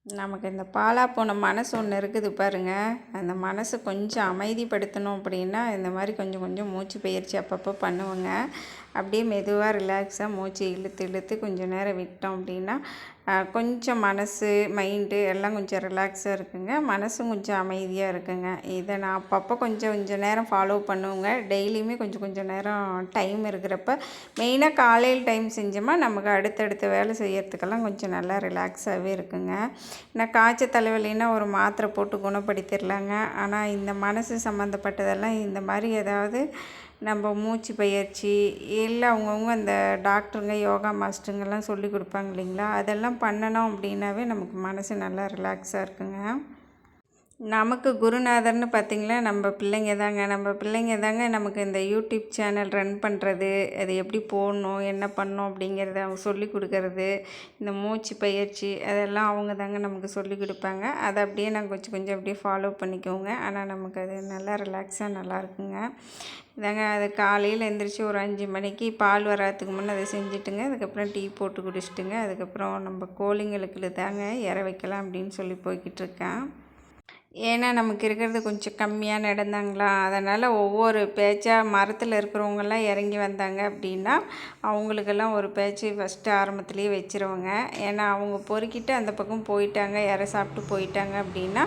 நமக்கு இந்த பாழா போன மனசு ஒன்று இருக்குது பாருங்க. அந்த மனசு கொஞ்சம் அமைதிப்படுத்தணும் அப்படின்னா இந்த மாதிரி கொஞ்சம் கொஞ்சம் மூச்சு பயிற்சி அப்பப்போ பண்ணுவோங்க. அப்படியே மெதுவாக ரிலாக்ஸாக மூச்சு இழுத்து இழுத்து கொஞ்சம் நேரம் விட்டோம் அப்படின்னா கொஞ்சம் மனசு மைண்டு எல்லாம் கொஞ்சம் ரிலாக்ஸாக இருக்குங்க. மனசும் கொஞ்சம் அமைதியாக இருக்குங்க. இதை நான் அப்பப்போ கொஞ்சம் கொஞ்சம் நேரம் ஃபாலோ பண்ணுவேங்க. டெய்லியுமே கொஞ்சம் கொஞ்சம் நேரம் டைம் இருக்கிறப்ப மெயினாக காலையில் டைம் செஞ்சோமா நமக்கு அடுத்தடுத்த வேலை செய்யறதுக்கெல்லாம் கொஞ்சம் நல்லா ரிலாக்ஸாகவே இருக்குங்க. நான் காய்ச்சல் தலைவலின்னா ஒரு மாத்திரை போட்டு குணப்படுத்திடலாங்க. ஆனால் இந்த மனசு சம்மந்தப்பட்டதெல்லாம் இந்த மாதிரி ஏதாவது நம்ம மூச்சு பயிற்சி இல்லை அவங்கவுங்க அந்த டாக்டருங்க யோகா மாஸ்டருங்கெல்லாம் சொல்லி கொடுப்பாங்க இல்லைங்களா, அதெல்லாம் பண்ணணும் அப்படின்னாவே நமக்கு மனசு நல்லா ரிலாக்ஸாக இருக்குங்க. நமக்கு குருநாதர்னு பார்த்திங்களா நம்ம பிள்ளைங்க தாங்க நமக்கு இந்த யூடியூப் சேனல் ரன் பண்ணுறது, அது எப்படி போடணும் என்ன பண்ணணும் அப்படிங்கிறத அவங்க சொல்லி கொடுக்கறது, இந்த மூச்சு பயிற்சி அதெல்லாம் அவங்க தாங்க நமக்கு சொல்லி கொடுப்பாங்க. அதை அப்படியே நாங்கள் கொஞ்சம் கொஞ்சம் அப்படியே ஃபாலோ பண்ணிக்கோங்க. ஆனால் நமக்கு அது நல்லா ரிலாக்ஸாக நல்லாயிருக்குங்க. இதாங்க அது காலையில் எழுந்திரிச்சி ஒரு 5 மணிக்கு பால் வராதுக்கு முன்னே அதை செஞ்சுட்டுங்க. அதுக்கப்புறம் டீ போட்டு குடிச்சிட்டுங்க. அதுக்கப்புறம் நம்ம கோழிங்களுக்கு தாங்க இற வைக்கலாம் அப்படின்னு சொல்லி போய்கிட்டு இருக்கேன். ஏன்னா நமக்கு இருக்கிறது கொஞ்சம் கம்மியான இடந்தாங்களா, அதனால் ஒவ்வொரு பேட்சாக மரத்தில் இருக்கிறவங்கெல்லாம் இறங்கி வந்தாங்க அப்படின்னா அவங்களுக்கெல்லாம் ஒரு பேட்ச்சு ஃபஸ்ட்டு ஆரம்பத்துலேயே வச்சுருவோங்க. ஏன்னா அவங்க பொறுக்கிட்டு அந்த பக்கம் போயிட்டாங்க, இற சாப்பிட்டு போயிட்டாங்க அப்படின்னா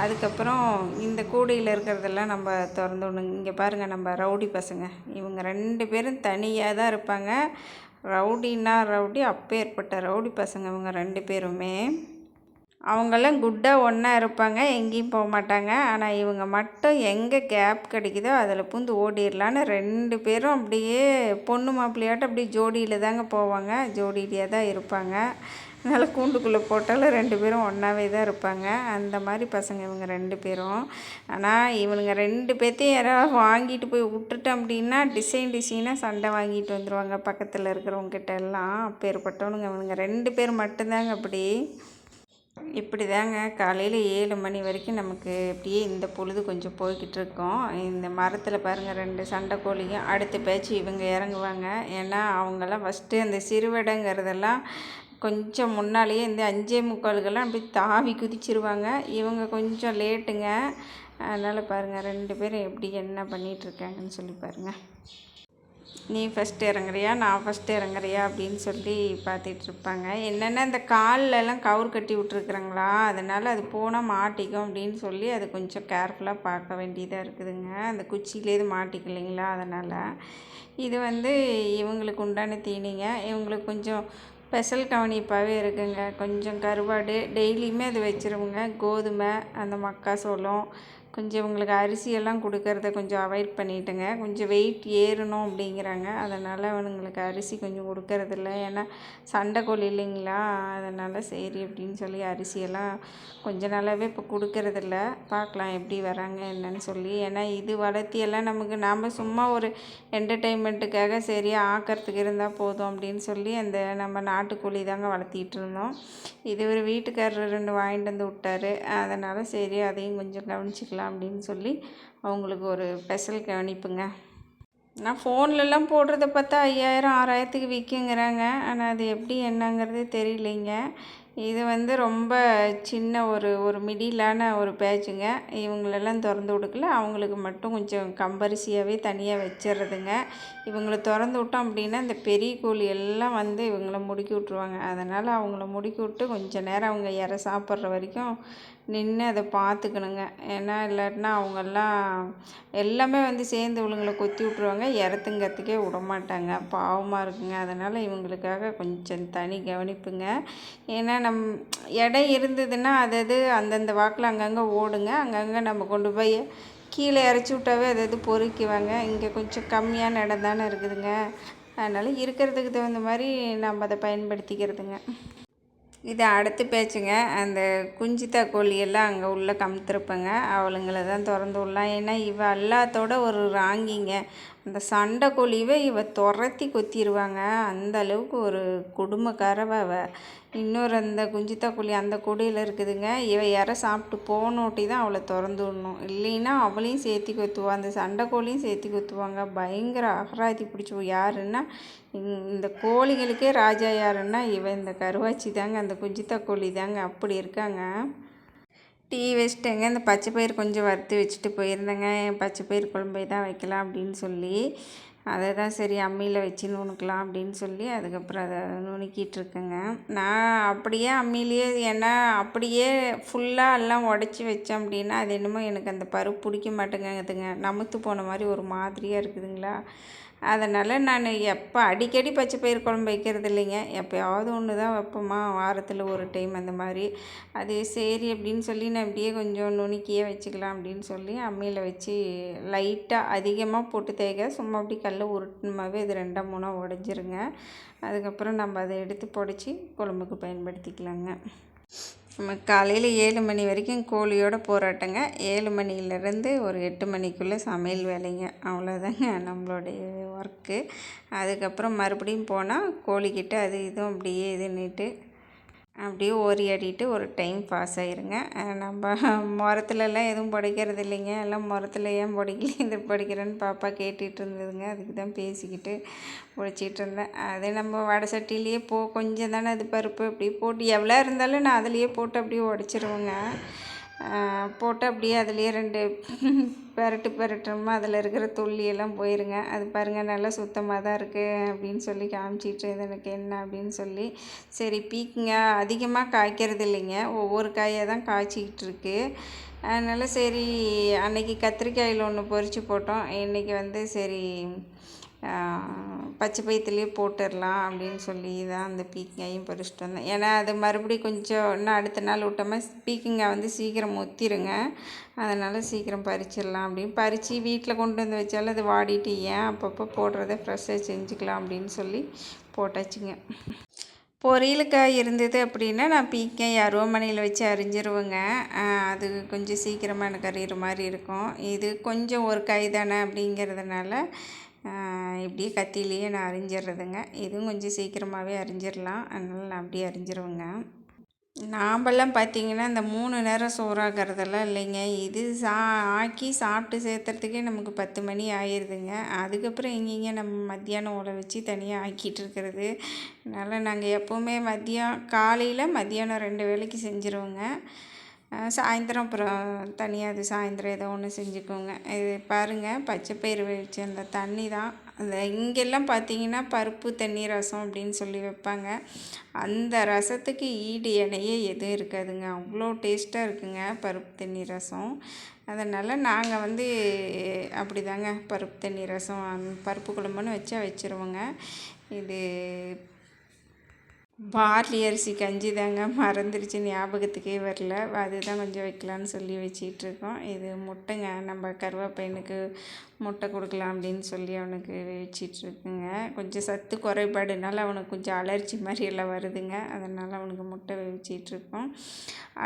அதுக்கப்புறம் இந்த கூடையில் இருக்கிறதெல்லாம் நம்ம திறந்து விடணுங்க. இங்கே பாருங்கள், நம்ம ரவுடி பசங்க இவங்க 2 பேரும் தனியாக தான் இருப்பாங்க. ரவுடின்னா ரவுடி, அப்பேற்பட்ட ரவுடி பசங்க இவங்க 2 பேருமே. அவங்கெல்லாம் குட்டாக ஒன்றா இருப்பாங்க, எங்கேயும் போக மாட்டாங்க. ஆனால் இவங்க மட்டும் எங்கே கேப் கிடைக்குதோ அதில் பூந்து ஓடிடலான்னு 2 பேரும் அப்படியே பொண்ணு மாப்பிள்ளையாட்டம் அப்படியே ஜோடியில் தாங்க போவாங்க, ஜோடியிலே தான் இருப்பாங்க. அதனால் கூண்டுக்குள்ளே போட்டாலும் 2 பேரும் ஒன்றாவே தான் இருப்பாங்க. அந்த மாதிரி பசங்க இவங்க 2 பேரும். ஆனால் இவனுங்க 2 பேர்த்தையும் யாராவது வாங்கிட்டு போய் விட்டுட்டோம் அப்படின்னா டிசைனாக சண்டை வாங்கிட்டு வந்துடுவாங்க பக்கத்தில் இருக்கிறவங்ககிட்ட எல்லாம். அப்பேற்பட்டவனுங்க இவனுங்க 2 பேர் மட்டும்தாங்க அப்படி. இப்படி தாங்க காலையில் 7 மணி வரைக்கும் நமக்கு இப்படியே இந்த பொழுது கொஞ்சம் போய்கிட்டு இருக்கோம். இந்த மரத்தில் பாருங்கள் 2 சண்டை கோழிங்க. அடுத்த பேச்சு இவங்க இறங்குவாங்க. ஏன்னா அவங்கெல்லாம் ஃபஸ்ட்டு அந்த சிறுவடைங்கிறதெல்லாம் கொஞ்சம் முன்னாலேயே இந்த 5:45 அப்படி தாவி குதிச்சிருவாங்க. இவங்க கொஞ்சம் லேட்டுங்க. அதனால் பாருங்கள் 2 பேரும் எப்படி என்ன பண்ணிகிட்ருக்காங்கன்னு சொல்லி பாருங்கள். நீ ஃபஸ்ட்டு இறங்குறியா நான் ஃபஸ்ட்டு இறங்குறியா அப்படின்னு சொல்லி பார்த்துட்ருப்பாங்க. என்னென்னா இந்த கால்லலாம் கயிறு கட்டி விட்ருக்குறாங்களா, அதனால் அது போனால் மாட்டிக்கும் அப்படின்னு சொல்லி அது கொஞ்சம் கேர்ஃபுல்லாக பார்க்க வேண்டியதாக இருக்குதுங்க. அந்த குச்சியிலேயே மாட்டிக்கலைங்களா, அதனால் இது இவங்களுக்கு உண்டான தீனிங்க. இவங்களுக்கு கொஞ்சம் ஸ்பெஷல் கவனிப்பாகவே இருக்குங்க. கொஞ்சம் கருவாடு டெய்லியுமே அது வச்சுருவோங்க. கோதுமை, அந்த மக்காசோளம், கொஞ்சம் இவங்களுக்கு அரிசியெல்லாம் கொடுக்கறத கொஞ்சம் அவாய்ட் பண்ணிவிட்டுங்க. கொஞ்சம் வெயிட் ஏறணும் அப்படிங்கிறாங்க, அதனால் அவனுங்களுக்கு அரிசி கொஞ்சம் கொடுக்கறதில்ல. ஏன்னா சண்டை கோழி இல்லைங்களா, அதனால் சரி அப்படின்னு சொல்லி அரிசியெல்லாம் கொஞ்ச நாளாகவே இப்போ கொடுக்கறதில்ல. பார்க்கலாம் எப்படி வராங்க என்னன்னு சொல்லி. ஏன்னா இது வளர்த்தியெல்லாம் நமக்கு நாம் சும்மா ஒரு என்டர்டெயின்மெண்ட்டுக்காக சரி ஆக்கிறதுக்கு இருந்தால் போதும் அப்படின்னு சொல்லி அந்த நம்ம நாட்டுக்கோழி தாங்க வளர்த்திட்டு இருந்தோம். இது ஒரு வீட்டுக்காரர் 2 வாங்கிட்டு வந்து விட்டார். அதனால் சரி அதையும் கொஞ்சம் கவனிச்சிக்கலாம் அப்படின்னு சொல்லி அவங்களுக்கு ஒரு ஸ்பெஷல் கவனிப்புங்க. நான் ஃபோன்லலாம் போடுறத பார்த்தா 5000 6000க்கு விற்குங்கிறாங்க. ஆனால் அது எப்படி என்னங்கிறது தெரியலைங்க. இது ரொம்ப சின்ன ஒரு மிடிலான ஒரு பேட்சுங்க. இவங்களெல்லாம் திறந்து விடுக்கல, அவங்களுக்கு மட்டும் கொஞ்சம் கம்பரிசியாகவே தனியாக வச்சிடுறதுங்க. இவங்களை திறந்து விட்டோம் அப்படின்னா இந்த பெரிய கோழி எல்லாம் இவங்கள முடுக்கி விட்ருவாங்க. அதனால் அவங்கள முடுக்கி விட்டு கொஞ்சம் நேரம் அவங்க இற சாப்பிட்ற வரைக்கும் நின்று அதை பார்த்துக்கணுங்க. ஏன்னா இல்லாட்டினா அவங்கெல்லாம் எல்லாமே சேர்ந்து இவங்களை கொத்தி விட்ருவாங்க, இறத்துங்கிறதுக்கே விடமாட்டாங்க. பாவமாக இருக்குங்க. அதனால் இவங்களுக்காக கொஞ்சம் தனி கவனிப்புங்க. ஏன்னா இடம் இருந்ததுன்னா அது அந்தந்த வாக்கில் அங்கங்கே ஓடுங்க. அங்கங்கே நம்ம கொண்டு போய் கீழே இறச்சி விட்டாவே அது பொறுக்கிவாங்க. இங்கே கொஞ்சம் கம்மியான இடம் தானே இருக்குதுங்க. அதனால் இருக்கிறதுக்கு தகுந்த மாதிரி நம்ம அதை பயன்படுத்திக்கிறதுங்க. இது அடுத்த பேச்சுங்க. அந்த குஞ்சித்தா கோழியெல்லாம் அங்கே உள்ளே கமுத்திருப்பேங்க. அவளுங்களை தான் திறந்து விடலாம். ஏன்னா இவ எல்லாத்தோட ஒரு ராங்கிங்க. இந்த சண்டைக்கோழியவே இவ துரத்தி கொத்திடுவாங்க. அந்த அளவுக்கு ஒரு கொடுமைக்காரவ அவ. இன்னொரு அந்த குஞ்சித்தா கோழி அந்த கொடியில் இருக்குதுங்க. இவ யாரை சாப்பிட்டு போனோட்டி தான் அவளை திறந்து விடணும், இல்லைன்னா அவளையும் சேர்த்தி கொத்துவா. அந்த சண்டைக்கோழியும் சேர்த்தி கொத்துவாங்க. பயங்கர அகராதி பிடிச்சி. யாருன்னா இந்த கோழிகளுக்கே ராஜா யாருன்னா இவ இந்த கருவாச்சி தாங்க, அந்த குஞ்சித்தா கோழி தாங்க. அப்படி இருக்காங்க. டீ வச்சுட்டேங்க. இந்த பச்சை பயிர் கொஞ்சம் வறுத்து வச்சுட்டு போயிருந்தேங்க. பச்சை பயிர் குழம்பு தான் வைக்கலாம் அப்படின்னு சொல்லி, அதை தான் சரி அம்மியில் வச்சு நுணுக்கலாம் அப்படின்னு சொல்லி அதுக்கப்புறம் அதை நுணுக்கிட்டு இருக்கேங்க. நான் அப்படியே அம்மியிலேயே, ஏன்னா அப்படியே ஃபுல்லாக எல்லாம் உடச்சி வச்சேன் அப்படின்னா அது என்னமோ எனக்கு அந்த பருப்பு பிடிக்க மாட்டேங்குதுங்க. நமுத்து போன மாதிரி ஒரு மாதிரியாக இருக்குதுங்களா. அதனால் நான் எப்போ அடிக்கடி பச்சை பயிர் குழம்பு வைக்கிறது இல்லைங்க. எப்போயாவது ஒன்று தான் வைப்போமா, வாரத்தில் ஒரு டைம் அந்த மாதிரி. அது சரி அப்படின்னு சொல்லி நான் இப்படியே கொஞ்சம் நுணுக்கியே வச்சுக்கலாம் அப்படின்னு சொல்லி அம்மியில் வச்சு லைட்டாக அதிகமாக போட்டு தேய்க்க, சும்மா அப்படி கல்லை உருட்டினமாவே இது 2 3 உடஞ்சிருங்க. அதுக்கப்புறம் நம்ம அதை எடுத்து பொடிச்சு குழம்புக்கு பயன்படுத்திக்கலாங்க. நம்ம காலையில் 7 மணி வரைக்கும் கோழியோட போராட்டங்க. 7 மணிலேருந்து ஒரு 8 மணிக்குள்ளே சமையல் வேலைங்க. அவ்வளோதாங்க நம்மளுடைய ஒர்க்கு. அதுக்கப்புறம் மறுபடியும் போனால் கோழிக்கிட்ட அது இதுவும் அப்படியே இதுன்னுட்டு அப்படியே ஓரியாடிட்டு ஒரு டைம் பாஸ் ஆயிருங்க. நம்ம முரத்துலலாம் எதுவும் புடைக்கிறது இல்லைங்க. எல்லாம் முரத்தில் ஏன் புடைக்கல இது புடைக்கிறேன்னு பாப்பா கேட்டுகிட்டு இருந்ததுங்க. அதுக்கு தான் பேசிக்கிட்டு உடைச்சிட்டு இருந்தேன். அதே நம்ம வடை சட்டிலேயே கொஞ்சம் தானே அது பருப்பு அப்படி போட்டு எவ்வளோ இருந்தாலும் நான் அதுலேயே போட்டு அப்படியே உடச்சிருவேங்க. போட்டு அப்படியே அதுலேயே 2 பெரட்டுமா அதில் இருக்கிற தொல்லியெல்லாம் போயிருங்க. அது பாருங்கள் நல்லா சுத்தமாக தான் இருக்குது அப்படின்னு சொல்லி காமிச்சிட்டு இது எனக்கு என்ன அப்படின்னு சொல்லி, சரி பீக்குங்க அதிகமாக காய்க்கிறது இல்லைங்க, ஒவ்வொரு காயாக தான் காய்ச்சிக்கிட்டு இருக்கு. அதனால் சரி அன்றைக்கி கத்திரிக்காயில் ஒன்று பொரித்து போட்டோம். இன்றைக்கி வந்து சரி பச்சை பயிற்றுலேயே போட்டுடலாம் அப்படின்னு சொல்லி தான் அந்த பீக்கங்காயும் பறிச்சிட்டு வந்தேன். ஏன்னா அது மறுபடியும் கொஞ்சம் இன்னும் அடுத்த நாள் விட்டோமா பீக்கங்காய் வந்து சீக்கிரம் முத்திருங்க. அதனால் சீக்கிரம் பறிச்சிடலாம் அப்படின்னு பறித்து வீட்டில் கொண்டு வந்து வச்சாலும் அது வாடிட்டு ஏன் அப்பப்போ போடுறத ஃப்ரெஷ்ஷாக செஞ்சுக்கலாம் அப்படின்னு சொல்லி போட்டாச்சுங்க. பொரியலுக்காய் இருந்தது அப்படின்னா நான் பீக்கங்காய் அருவாமனையில் வச்சு அரிஞ்சிருவேங்க. அது கொஞ்சம் சீக்கிரமாக எனக்கு அறிகிற மாதிரி இருக்கும். இது கொஞ்சம் ஒரு காய் தானே அப்படிங்கிறதுனால இப்படியே கத்தியிலேயே நான் அரிஞ்சிடுறதுங்க. இதுவும் கொஞ்சம் சீக்கிரமாகவே அரிஞ்சிடலாம், அதனால் நான் அப்படியே அரிஞ்சிருவேங்க. நாம்பெல்லாம் பார்த்திங்கன்னா இந்த 3 நேரம் சோறாக்கிறதெல்லாம் இல்லைங்க. இது ஆக்கி சாப்பிட்டு சேர்த்துறதுக்கே நமக்கு 10 மணி ஆயிடுதுங்க. அதுக்கப்புறம் எங்கேங்க நம்ம மத்தியானம் உழ வச்சு தனியாக ஆக்கிட்டு இருக்கிறது. அதனால் நாங்கள் எப்போவுமே காலையில் மத்தியானம் 2 வேளைக்கு செஞ்சுருவோங்க. சாயந்தரம் அப்புறம் தனியாக அது சாயந்தரம் ஏதோ ஒன்று செஞ்சுக்கோங்க. இது பாருங்கள் பச்சை பயிறு வச்சு அந்த தண்ணி தான் அந்த இங்கெல்லாம் பார்த்திங்கன்னா பருப்பு தண்ணி ரசம் அப்படின்னு சொல்லி வைப்பாங்க. அந்த ரசத்துக்கு ஈடு இணையே எதுவும் இருக்காதுங்க. அவ்வளோ டேஸ்ட்டாக இருக்குங்க பருப்பு தண்ணி ரசம். அதனால் நாங்கள் வந்து அப்படி தாங்க பருப்பு தண்ணி ரசம் பருப்பு குழம்புன்னு வச்சுருவோங்க. இது பார்லி அரிசி கஞ்சி தாங்க, மறந்துடுச்சு, ஞாபகத்துக்கே வரல. அதுதான் கொஞ்சம் வைக்கலான்னு சொல்லி வச்சிட்ருக்கோம். இது முட்டைங்க, நம்ம கருவாப்பையனுக்கு முட்டை கொடுக்கலாம் அப்படின்னு சொல்லி அவனுக்கு வச்சிட்ருக்குங்க. கொஞ்சம் சத்து குறைபாடுனால அவனுக்கு கொஞ்சம் அலர்ஜி மாதிரியெல்லாம் வருதுங்க. அதனால் அவனுக்கு முட்டை வச்சிட்ருக்கோம்.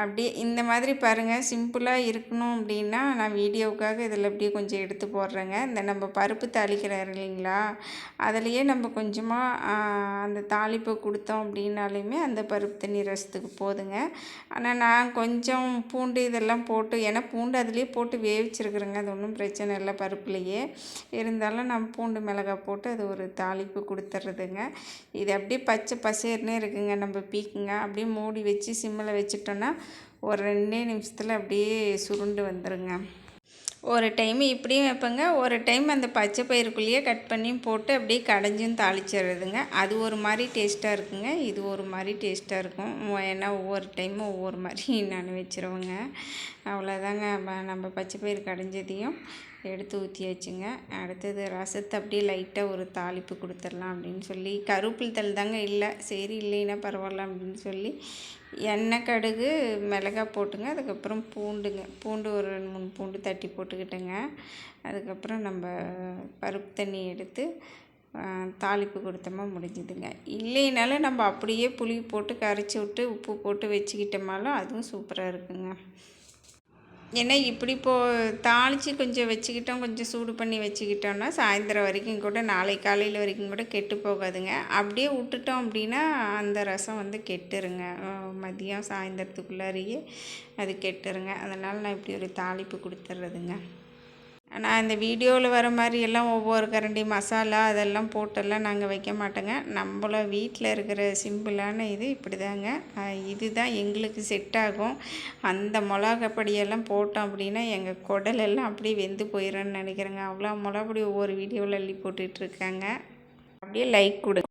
அப்படியே இந்த மாதிரி பாருங்கள் சிம்பிளாக இருக்கணும் அப்படின்னா நான் வீடியோவுக்காக இதில் அப்படியே கொஞ்சம் எடுத்து போடுறேங்க. இந்த நம்ம பருப்பு தாளிக்கிறாரு இல்லைங்களா, அதுலேயே நம்ம கொஞ்சமாக அந்த தாளிப்பை கொடுத்தோம் அப்படின்னாலுமே அந்த பருப்பு தண்ணி ரசத்துக்கு போதுங்க. ஆனால் நான் கொஞ்சம் பூண்டு இதெல்லாம் போட்டு, ஏன்னா பூண்டு அதுலேயே போட்டு வேவிச்சிருக்குறேங்க, அது ஒன்றும் பிரச்சனை இல்லை பருப்புலையே. இருந்தாலும் நம்ம பூண்டு மிளகாய் போட்டு அது ஒரு தாளிப்பு கொடுத்துட்றதுங்க. இது அப்படியே பச்சை பசேர்னே இருக்குங்க. நம்ம பீக்குங்க அப்படியே மூடி வச்சு சிம்மில் வச்சுட்டோன்னா ஒரு 2 நிமிஷத்தில் அப்படியே சுருண்டு வந்துடுங்க. ஒரு டைம் இப்படியும் வைப்பேங்க, ஒரு டைம் அந்த பச்சை பயிறுக்குள்ளேயே கட் பண்ணி போட்டு அப்படியே கடைஞ்சும் தாளிச்சிடுறதுங்க. அது ஒரு மாதிரி டேஸ்ட்டாக இருக்குங்க, இது ஒரு மாதிரி டேஸ்ட்டாக இருக்கும். ஏன்னா ஒவ்வொரு டைமும் ஒவ்வொரு மாதிரி நான் வச்சுருவேங்க. அவ்வளோதாங்க. நம்ம பச்சை பயிறு கடைஞ்சதையும் எடுத்து ஊற்றியாச்சுங்க. அடுத்தது ரசத்தை அப்படியே லைட்டாக ஒரு தாளிப்பு கொடுத்துடலாம் அப்படின்னு சொல்லி, கருவேப்பிலை தழை தாங்க இல்லை, சரி இல்லைன்னா பரவாயில்ல அப்படின்னு சொல்லி எண்ணெய் கடுகு மிளகாய் போட்டுங்க. அதுக்கப்புறம் பூண்டு ஒரு 2 3 பூண்டு தட்டி போட்டுக்கிட்டேங்க. அதுக்கப்புறம் நம்ம பருப்பு தண்ணி எடுத்து தாளிப்பு கொடுத்தோமா முடிஞ்சுதுங்க. இல்லைனாலும் நம்ம அப்படியே புளி போட்டு கரைச்சி விட்டு உப்பு போட்டு வச்சுக்கிட்டோமாலும் அதுவும் சூப்பராக இருக்குங்க. ஏன்னா இப்படி தாளித்து கொஞ்சம் வச்சுக்கிட்டோம், கொஞ்சம் சூடு பண்ணி வச்சுக்கிட்டோன்னா சாயந்தரம் வரைக்கும் கூட, நாளை காலையில் வரைக்கும் கூட கெட்டு போகாதுங்க. அப்படியே விட்டுட்டோம் அப்படின்னா அந்த ரசம் வந்து கெட்டுருங்க. மதியம் சாயந்தரத்துக்குள்ளாரையே அது கெட்டுருங்க. அதனால் நான் இப்படி ஒரு தாளிப்பு கொடுத்துட்றதுங்க. நான் இந்த வீடியோவில் வர மாதிரி எல்லாம் ஒவ்வொரு கரண்டி மசாலா அதெல்லாம் போட்டெல்லாம் நாங்கள் வைக்க மாட்டோங்க. நம்மள வீட்டில் இருக்கிற சிம்பிளான இது இப்படி தாங்க. இதுதான் எங்களுக்கு செட் ஆகும். அந்த மிளகாப்பொடியெல்லாம் போட்டோம் அப்படின்னா எங்கள் குடலெல்லாம் அப்படியே வெந்து போயிடும்னு நினைக்கிறேங்க. அவ்வளோ மிளகாப்பொடி ஒவ்வொரு வீடியோவில் அள்ளி போட்டுட்ருக்காங்க. அப்படியே லைக் கொடு.